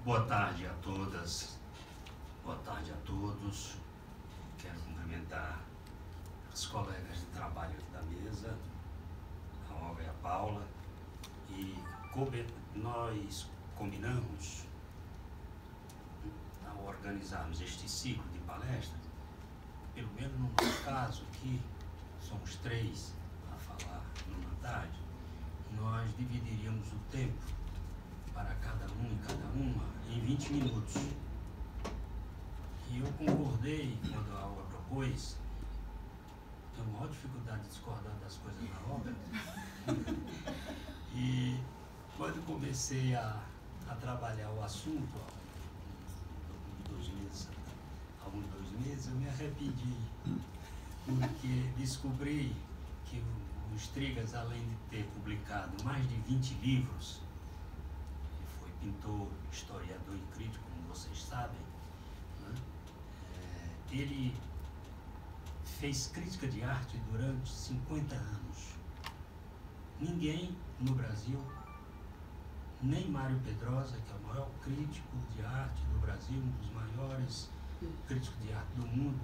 Boa tarde a todas, boa tarde a todos. Quero cumprimentar as colegas de trabalho aqui da mesa, a Olga e a Paula, e nós combinamos, ao organizarmos este ciclo de palestras, pelo menos no nosso caso aqui, somos 3 a falar numa tarde, nós dividiríamos o tempo para cada um e cada uma em 20 minutos. E eu concordei quando a Olga propôs. Tenho maior dificuldade de discordar das coisas da Olga. E quando comecei a trabalhar o assunto, há uns 2 meses, eu me arrependi, porque descobri que o Strigas, além de ter publicado mais de 20 livros, pintor, historiador e crítico, como vocês sabem, né? Ele fez crítica de arte durante 50 anos. Ninguém no Brasil, nem Mário Pedrosa, que é o maior crítico de arte do Brasil, um dos maiores críticos de arte do mundo,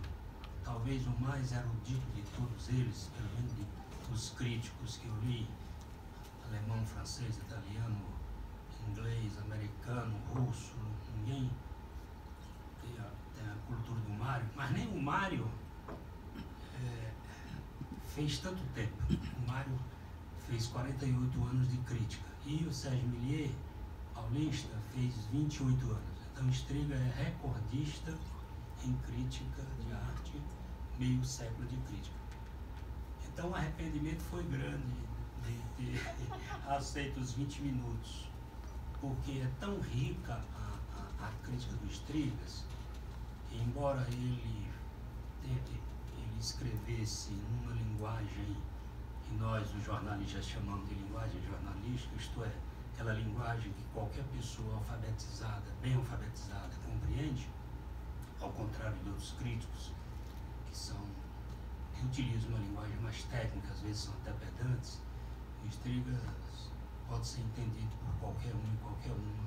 talvez o mais erudito de todos eles, pelo menos dos críticos que eu li, alemão, francês, italiano, inglês, americano, russo, ninguém tem a cultura do Mário, mas nem o Mário fez tanto tempo. O Mário fez 48 anos de crítica e o Sérgio Millier, paulista, fez 28 anos. Então Striga é recordista em crítica de arte, meio século de crítica. Então o arrependimento foi grande de ter aceito os 20 minutos. Porque é tão rica a crítica do Strigas, que embora ele escrevesse numa linguagem que nós, os jornalistas, chamamos de linguagem jornalística, isto é, aquela linguagem que qualquer pessoa alfabetizada, bem alfabetizada, compreende, ao contrário de outros críticos, que utilizam uma linguagem mais técnica, às vezes são até pedantes. O Strigas pode ser entendido por qualquer um e qualquer uma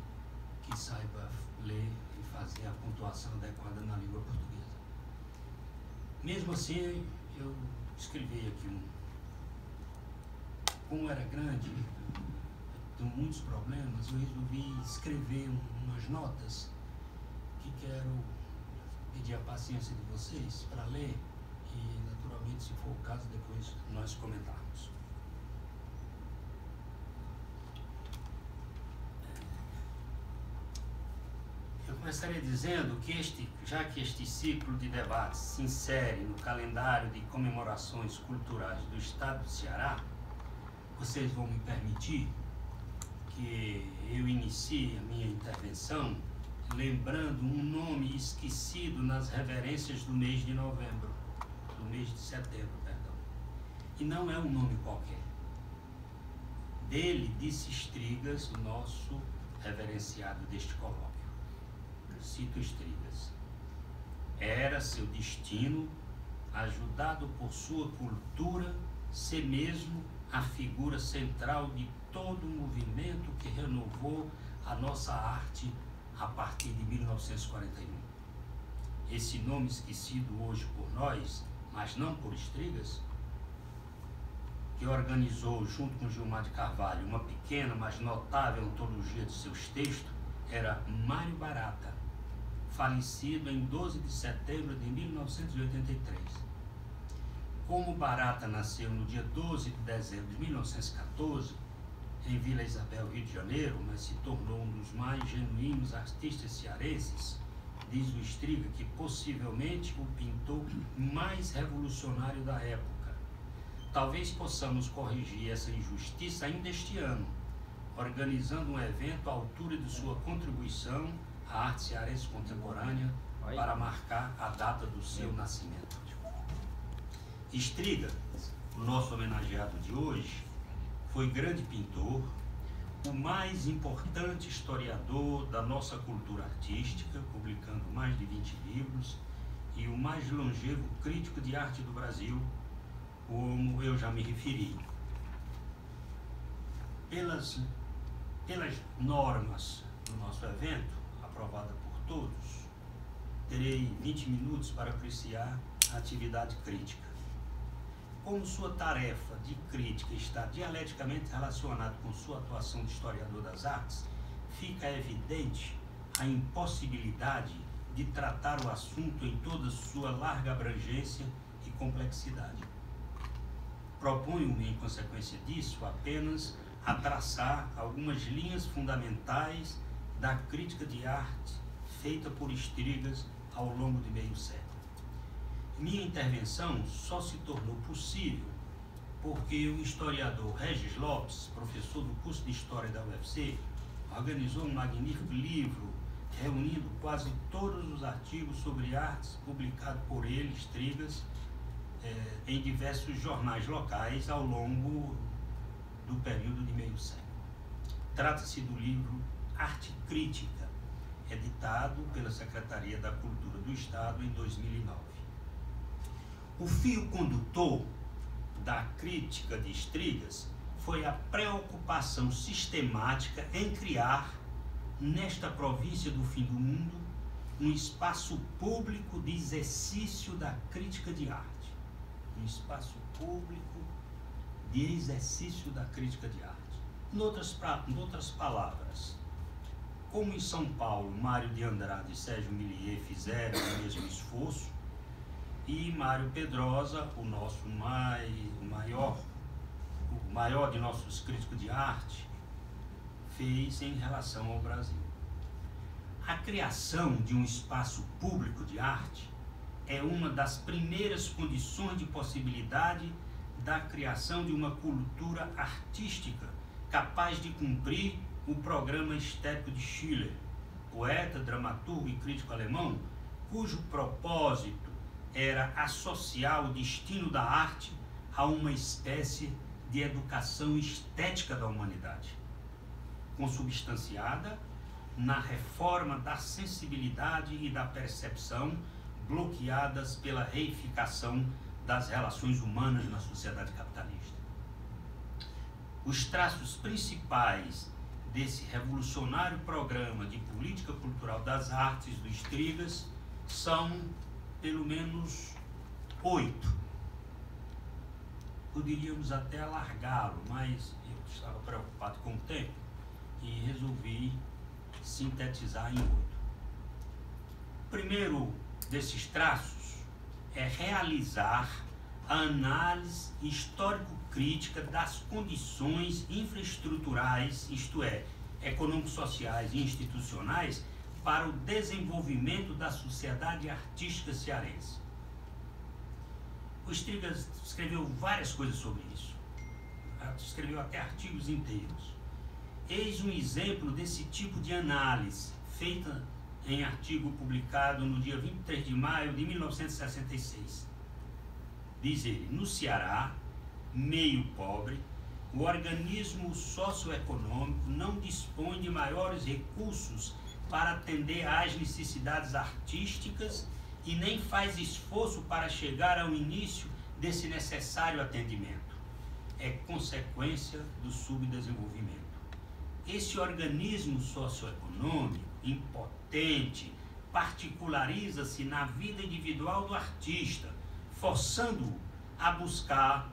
que saiba ler e fazer a pontuação adequada na língua portuguesa. Mesmo assim, eu escrevi aqui como era grande, tenho muitos problemas, eu resolvi escrever umas notas que quero pedir a paciência de vocês para ler e, naturalmente, se for o caso, depois nós comentarmos. Eu começaria dizendo que já que este ciclo de debates se insere no calendário de comemorações culturais do Estado do Ceará, vocês vão me permitir que eu inicie a minha intervenção lembrando um nome esquecido nas reverências do mês de novembro, do mês de setembro, perdão. E não é um nome qualquer. Dele disse Strigas, o nosso reverenciado deste colóquio. Cito Strigas: era seu destino, ajudado por sua cultura, ser mesmo a figura central de todo o movimento que renovou a nossa arte a partir de 1941. Esse nome esquecido hoje por nós, mas não por Strigas, que organizou junto com Gilmar de Carvalho uma pequena, mas notável antologia de seus textos, era Mário Barata, falecido em 12 de setembro de 1983. Como Barata nasceu no dia 12 de dezembro de 1914, em Vila Isabel, Rio de Janeiro, mas se tornou um dos mais genuínos artistas cearenses, diz o Striga que possivelmente o pintor mais revolucionário da época. Talvez possamos corrigir essa injustiça ainda este ano, organizando um evento à altura de sua contribuição à arte cearense contemporânea para marcar a data do seu nascimento. Striga, o nosso homenageado de hoje, foi grande pintor, o mais importante historiador da nossa cultura artística, publicando mais de 20 livros, e o mais longevo crítico de arte do Brasil, como eu já me referi. Pelas normas do nosso evento, a terei 20 minutos para apreciar a atividade crítica. Como sua tarefa de crítica está dialeticamente relacionada com sua atuação de historiador das artes, fica evidente a impossibilidade de tratar o assunto em toda sua larga abrangência e complexidade. Proponho-me, em consequência disso, apenas a traçar algumas linhas fundamentais da crítica de arte feita por Estrigas ao longo de meio século. Minha intervenção só se tornou possível porque o historiador Regis Lopes, professor do curso de História da UFC, organizou um magnífico livro reunindo quase todos os artigos sobre artes publicados por ele, Estrigas, em diversos jornais locais ao longo do período de meio século. Trata-se do livro Arte Crítica, editado pela Secretaria da Cultura do Estado em 2009. O fio condutor da crítica de Estrigas foi a preocupação sistemática em criar, nesta província do fim do mundo, um espaço público de exercício da crítica de arte. Um espaço público de exercício da crítica de arte. Em outras palavras, como em São Paulo, Mário de Andrade e Sérgio Millier fizeram o mesmo esforço, e Mário Pedrosa, o maior de nossos críticos de arte, fez em relação ao Brasil. A criação de um espaço público de arte é uma das primeiras condições de possibilidade da criação de uma cultura artística capaz de cumprir o programa estético de Schiller, poeta, dramaturgo e crítico alemão, cujo propósito era associar o destino da arte a uma espécie de educação estética da humanidade, consubstanciada na reforma da sensibilidade e da percepção bloqueadas pela reificação das relações humanas na sociedade capitalista. Os traços principais desse revolucionário programa de política cultural das artes do Estrigas são pelo menos 8. Poderíamos até alargá-lo, mas eu estava preocupado com o tempo e resolvi sintetizar em 8. O primeiro desses traços é realizar a análise histórico-crítica das condições infraestruturais, isto é, econômico-sociais e institucionais, para o desenvolvimento da sociedade artística cearense. O Estrigas escreveu várias coisas sobre isso. Escreveu até artigos inteiros. Eis um exemplo desse tipo de análise, feita em artigo publicado no dia 23 de maio de 1966. Diz ele: no Ceará, meio pobre, o organismo socioeconômico não dispõe de maiores recursos para atender às necessidades artísticas e nem faz esforço para chegar ao início desse necessário atendimento. É consequência do subdesenvolvimento. Esse organismo socioeconômico, impotente, particulariza-se na vida individual do artista, forçando-o a buscar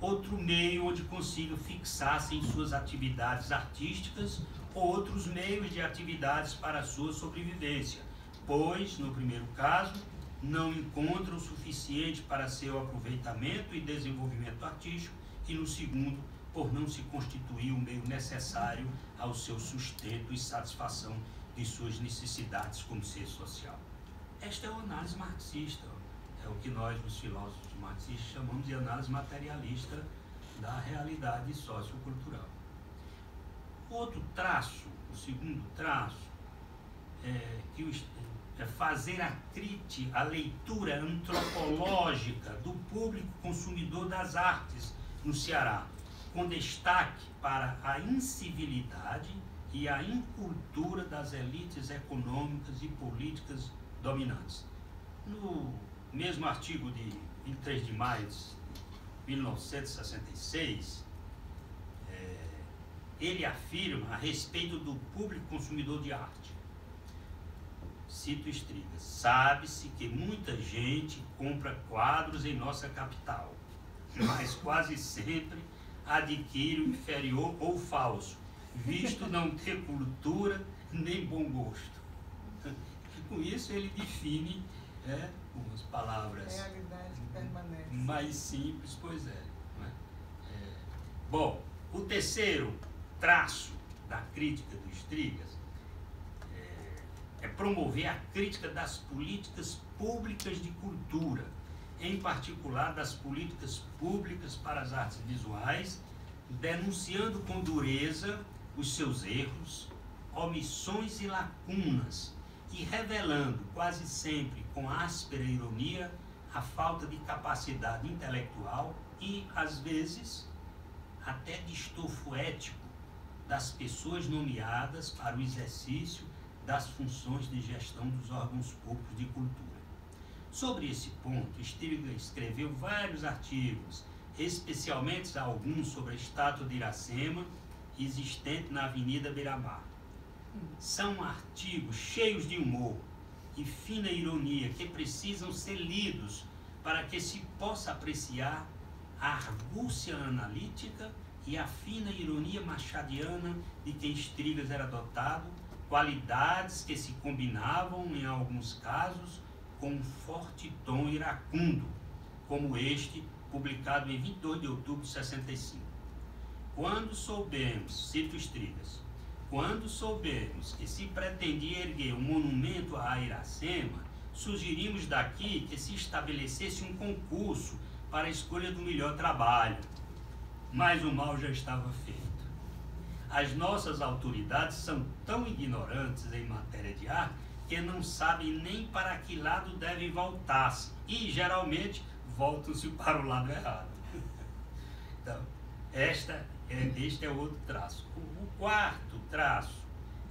outro meio onde consiga fixar-se em suas atividades artísticas ou outros meios de atividades para a sua sobrevivência, pois, no primeiro caso, não encontra o suficiente para seu aproveitamento e desenvolvimento artístico, e no segundo, por não se constituir o meio necessário ao seu sustento e satisfação de suas necessidades como ser social. Esta é uma análise marxista, é o que nós, os filósofos marxistas, chamamos de análise materialista da realidade sociocultural. Outro traço, o segundo traço, é fazer a leitura antropológica do público consumidor das artes no Ceará, com destaque para a incivilidade e a incultura das elites econômicas e políticas dominantes. No mesmo artigo de 23 de maio de 1966, ele afirma a respeito do público consumidor de arte: Cito Estrigas: sabe-se que muita gente compra quadros em nossa capital, mas quase sempre adquire o inferior ou falso, visto não ter cultura nem bom gosto. Com isso ele define, com as palavras realidade permanece. mais simples, pois é. Bom, o terceiro traço da crítica do Estrigas é promover a crítica das políticas públicas de cultura, em particular das políticas públicas para as artes visuais, denunciando com dureza os seus erros, omissões e lacunas, e revelando quase sempre com áspera ironia a falta de capacidade intelectual e, às vezes, até de estofo ético das pessoas nomeadas para o exercício das funções de gestão dos órgãos públicos de cultura. Sobre esse ponto, Estrigas escreveu vários artigos, especialmente alguns sobre a estátua de Iracema, existente na Avenida Beira-Mar. São artigos cheios de humor e fina ironia que precisam ser lidos para que se possa apreciar a argúcia analítica e a fina ironia machadiana de que Estrigas era dotado, qualidades que se combinavam, em alguns casos, com um forte tom iracundo, como este, publicado em 22 de outubro de 65. Quando soubemos, cito Estrigas, quando soubemos que se pretendia erguer um monumento a Iracema, sugerimos daqui que se estabelecesse um concurso para a escolha do melhor trabalho. Mas o mal já estava feito. As nossas autoridades são tão ignorantes em matéria de arte que não sabem nem para que lado devem voltar-se e, geralmente, voltam-se para o lado errado. Então, este é outro traço. O quarto traço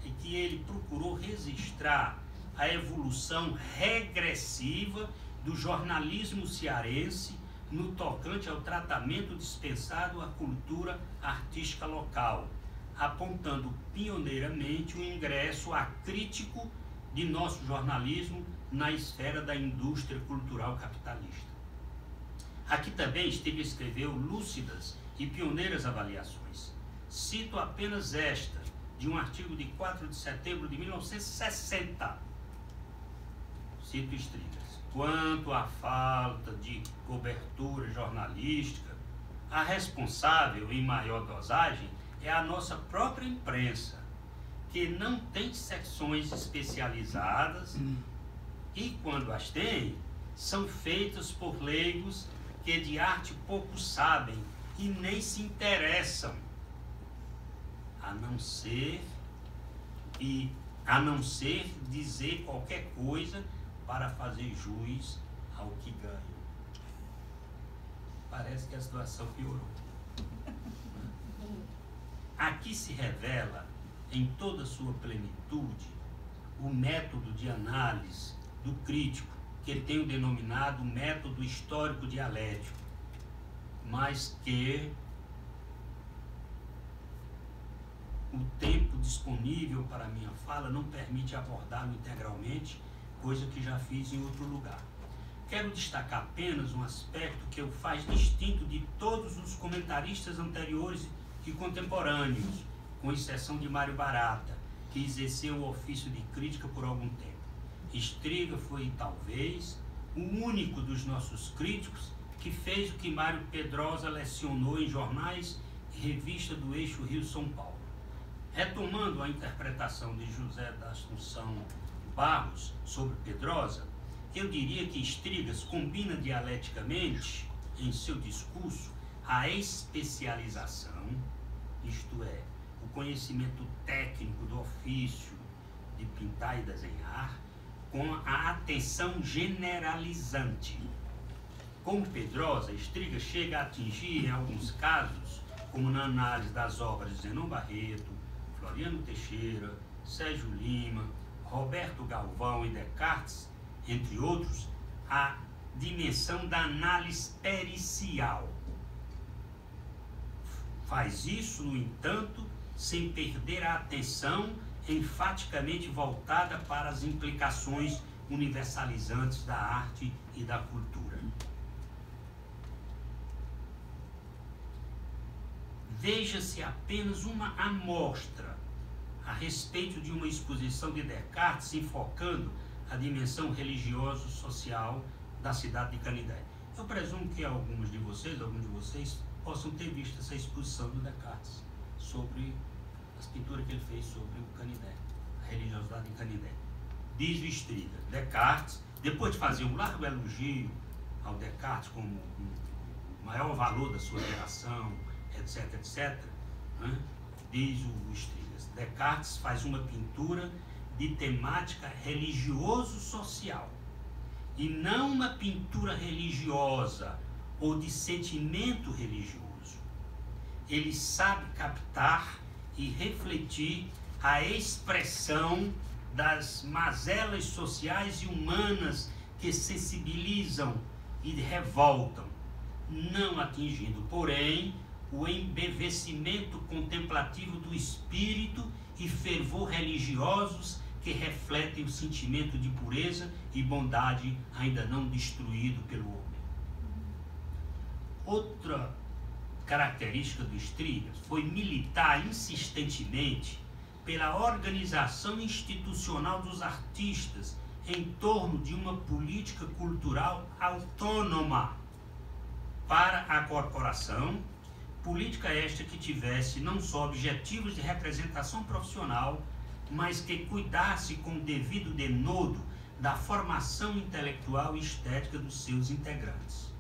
é que ele procurou registrar a evolução regressiva do jornalismo cearense no tocante ao tratamento dispensado à cultura artística local, apontando pioneiramente o ingresso acrítico de nosso jornalismo na esfera da indústria cultural capitalista. Aqui também Estrigas escreveu lúcidas e pioneiras avaliações. Cito apenas esta, de um artigo de 4 de setembro de 1960. Cito Estrigas: quanto à falta de cobertura jornalística, a responsável em maior dosagem é a nossa própria imprensa, que não tem secções especializadas e, quando as tem, são feitas por leigos que de arte pouco sabem e nem se interessam, a não ser dizer qualquer coisa para fazer jus ao que ganham. Parece que a situação piorou. Aqui se revela em toda a sua plenitude o método de análise do crítico, que tenho denominado método histórico dialético, mas que o tempo disponível para minha fala não permite abordá-lo integralmente, coisa que já fiz em outro lugar. Quero destacar apenas um aspecto que o faz distinto de todos os comentaristas anteriores e contemporâneos, com exceção de Mário Barata, que exerceu o ofício de crítica por algum tempo. Estrigas foi, talvez, o único dos nossos críticos que fez o que Mário Pedrosa lecionou em jornais e revistas do eixo Rio-São Paulo. Retomando a interpretação de José da Assunção Barros sobre Pedrosa, eu diria que Estrigas combina dialeticamente, em seu discurso, a especialização, isto é, o conhecimento técnico do ofício de pintar e desenhar, com a atenção generalizante. Como Pedrosa, Estrigas chega a atingir, em alguns casos, como na análise das obras de Zenon Barreto, Floriano Teixeira, Sérgio Lima, Roberto Galvão e Descartes, entre outros, a dimensão da análise pericial. Faz isso, no entanto, sem perder a atenção enfaticamente voltada para as implicações universalizantes da arte e da cultura. Veja-se apenas uma amostra a respeito de uma exposição de Descartes enfocando a dimensão religioso-social da cidade de Canindé. Eu presumo que alguns de vocês possam ter visto essa exposição do Descartes sobre as pinturas que ele fez sobre o Canindé, a religiosidade de Canindé. Diz o Striga, Descartes, depois de fazer um largo elogio ao Descartes como o maior valor da sua geração, etc, etc, né? Diz o Striga, Descartes faz uma pintura de temática religioso-social e não uma pintura religiosa ou de sentimento religioso. Ele sabe captar e refletir a expressão das mazelas sociais e humanas que sensibilizam e revoltam, não atingindo, porém, o embevecimento contemplativo do espírito e fervor religiosos que refletem o sentimento de pureza e bondade ainda não destruído pelo homem. Outra característica do Strigas foi militar insistentemente pela organização institucional dos artistas em torno de uma política cultural autônoma para a corporação, política esta que tivesse não só objetivos de representação profissional, mas que cuidasse com o devido denodo da formação intelectual e estética dos seus integrantes.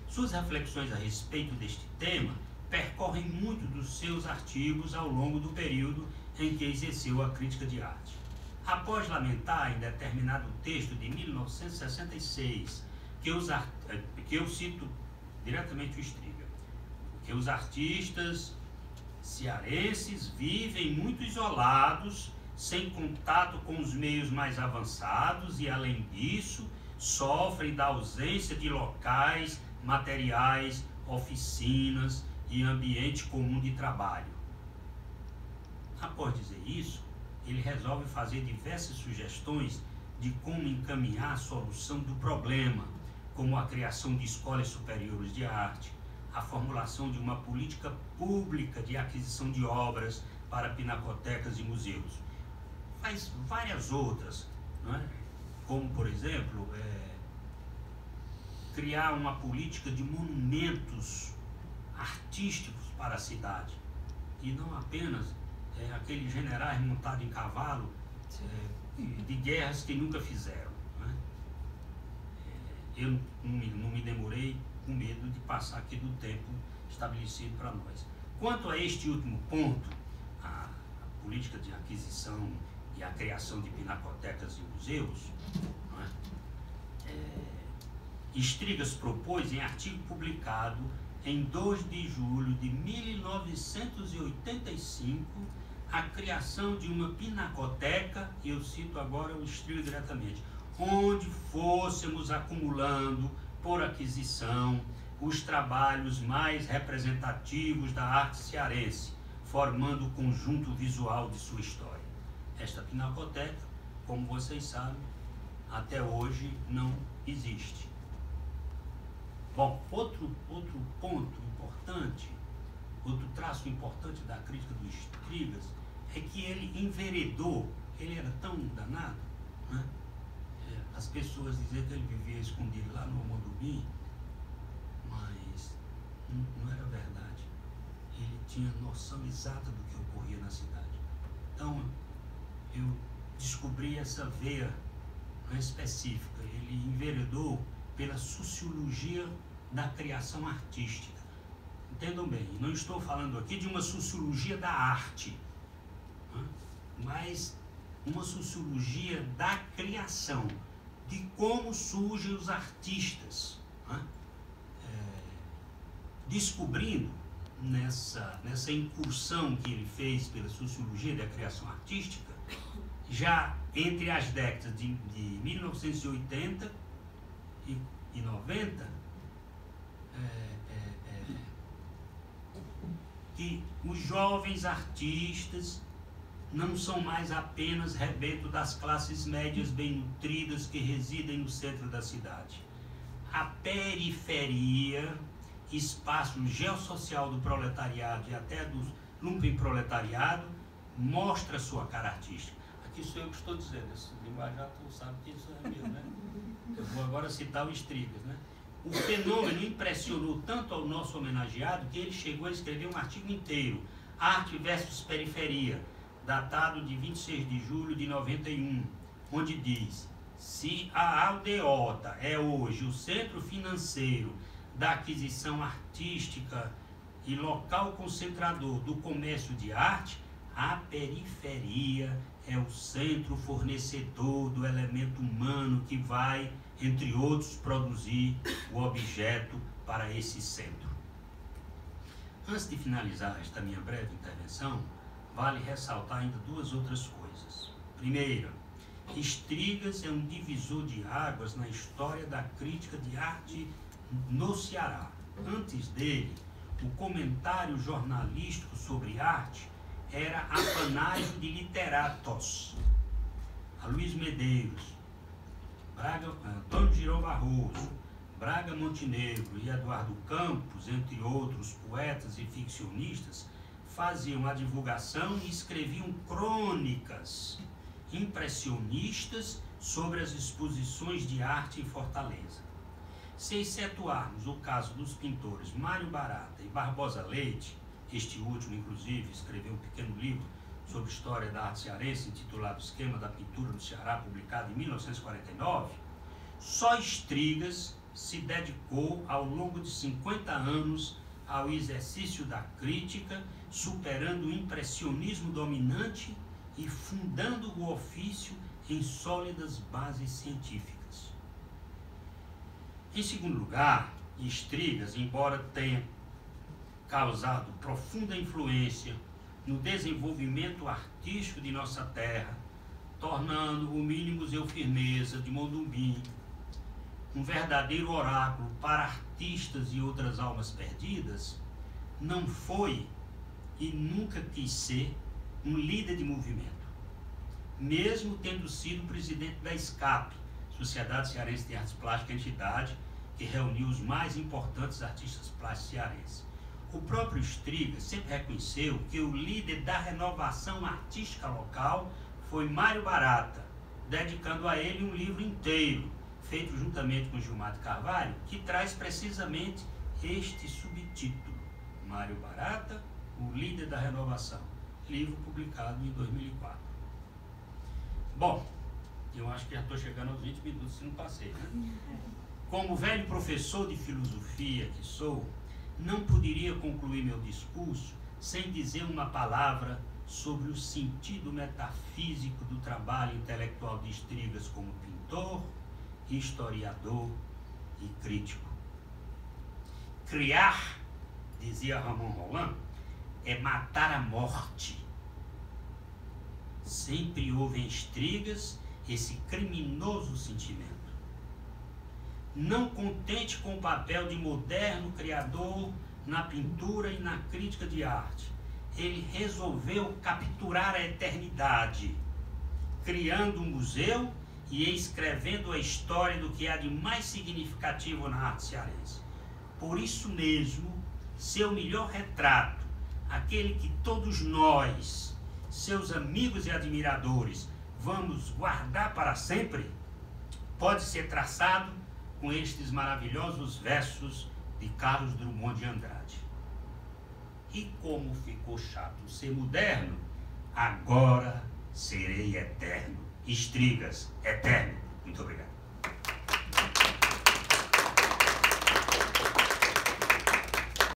Suas reflexões a respeito deste tema percorrem muito dos seus artigos ao longo do período em que exerceu a crítica de arte. Após lamentar em determinado texto de 1966, que eu cito diretamente o Striga, que os artistas cearenses vivem muito isolados, sem contato com os meios mais avançados e, além disso, sofrem da ausência de locais, materiais, oficinas e ambiente comum de trabalho. Após dizer isso, ele resolve fazer diversas sugestões de como encaminhar a solução do problema, como a criação de escolas superiores de arte, a formulação de uma política pública de aquisição de obras para pinacotecas e museus. Faz várias outras, não é? Como, por exemplo, criar uma política de monumentos artísticos para a cidade, e não apenas aqueles generais montados em cavalo de guerras que nunca fizeram. Não é? Eu não me demorei com medo de passar aqui do tempo estabelecido para nós. Quanto a este último ponto, a política de aquisição e a criação de pinacotecas e museus, não é? Strigas propôs em artigo publicado em 2 de julho de 1985 a criação de uma pinacoteca, e eu cito agora o Strigas diretamente, onde fôssemos acumulando por aquisição os trabalhos mais representativos da arte cearense, formando o conjunto visual de sua história. Esta pinacoteca, como vocês sabem, até hoje não existe. Bom, outro ponto importante, outro traço importante da crítica do Strigas é que ele enveredou, ele era tão danado, né? As pessoas diziam que ele vivia escondido lá no Almodóvar, mas não era verdade. Ele tinha noção exata do que ocorria na cidade. Então, eu descobri essa veia específica. Ele enveredou pela sociologia da criação artística. Entendam bem, não estou falando aqui de uma sociologia da arte, mas uma sociologia da criação, de como surgem os artistas, descobrindo nessa incursão que ele fez pela sociologia da criação artística, já entre as décadas de 1980 e 90, que os jovens artistas não são mais apenas rebento das classes médias bem nutridas que residem no centro da cidade. A periferia, espaço geossocial do proletariado e até do lumpenproletariado, mostra sua cara artística. Aqui sou eu que estou dizendo, esse linguajar tu sabe que isso é meu, né? Eu vou agora citar o Strigas, né? O fenômeno impressionou tanto ao nosso homenageado que ele chegou a escrever um artigo inteiro, Arte versus Periferia, datado de 26 de julho de 91, onde diz: se a aldeota é hoje o centro financeiro da aquisição artística e local concentrador do comércio de arte, a periferia é o centro fornecedor do elemento humano que vai, entre outros, produzir o objeto para esse centro. Antes de finalizar esta minha breve intervenção, vale ressaltar ainda duas outras coisas. Primeira, Strigas é um divisor de águas na história da crítica de arte no Ceará. Antes dele, o comentário jornalístico sobre arte era apanágio de literatos. Luiz Medeiros, Antônio Girão Barroso, Braga Montenegro e Eduardo Campos, entre outros poetas e ficcionistas, faziam a divulgação e escreviam crônicas impressionistas sobre as exposições de arte em Fortaleza. Se excetuarmos o caso dos pintores Mário Barata e Barbosa Leite, este último, inclusive, escreveu um pequeno livro sobre história da arte cearense, intitulado Esquema da Pintura no Ceará, publicado em 1949, só Strigas se dedicou ao longo de 50 anos ao exercício da crítica, superando o impressionismo dominante e fundando o ofício em sólidas bases científicas. Em segundo lugar, Strigas, embora tenha causado profunda influência no desenvolvimento artístico de nossa terra, tornando o Mini Museu Firmeza de Mondumbim um verdadeiro oráculo para artistas e outras almas perdidas, não foi e nunca quis ser um líder de movimento, mesmo tendo sido presidente da SCAP, Sociedade Cearense de Artes Plásticas, entidade que reuniu os mais importantes artistas plásticos cearenses. O próprio Strigas sempre reconheceu que o líder da renovação artística local foi Mário Barata, dedicando a ele um livro inteiro, feito juntamente com Gilmar de Carvalho, que traz precisamente este subtítulo: Mário Barata, o líder da renovação, livro publicado em 2004. Bom, eu acho que já estou chegando aos 20 minutos, se não passei, né? Como velho professor de filosofia que sou, não poderia concluir meu discurso sem dizer uma palavra sobre o sentido metafísico do trabalho intelectual de Strigas como pintor, historiador e crítico. Criar, dizia Ramon Roland, é matar a morte. Sempre houve em Strigas esse criminoso sentimento. Não contente com o papel de moderno criador na pintura e na crítica de arte, ele resolveu capturar a eternidade, criando um museu e escrevendo a história do que há de mais significativo na arte cearense. Por isso mesmo, seu melhor retrato, aquele que todos nós, seus amigos e admiradores, vamos guardar para sempre, pode ser traçado com estes maravilhosos versos de Carlos Drummond de Andrade. E como ficou chato ser moderno, agora serei eterno. Strigas, eterno.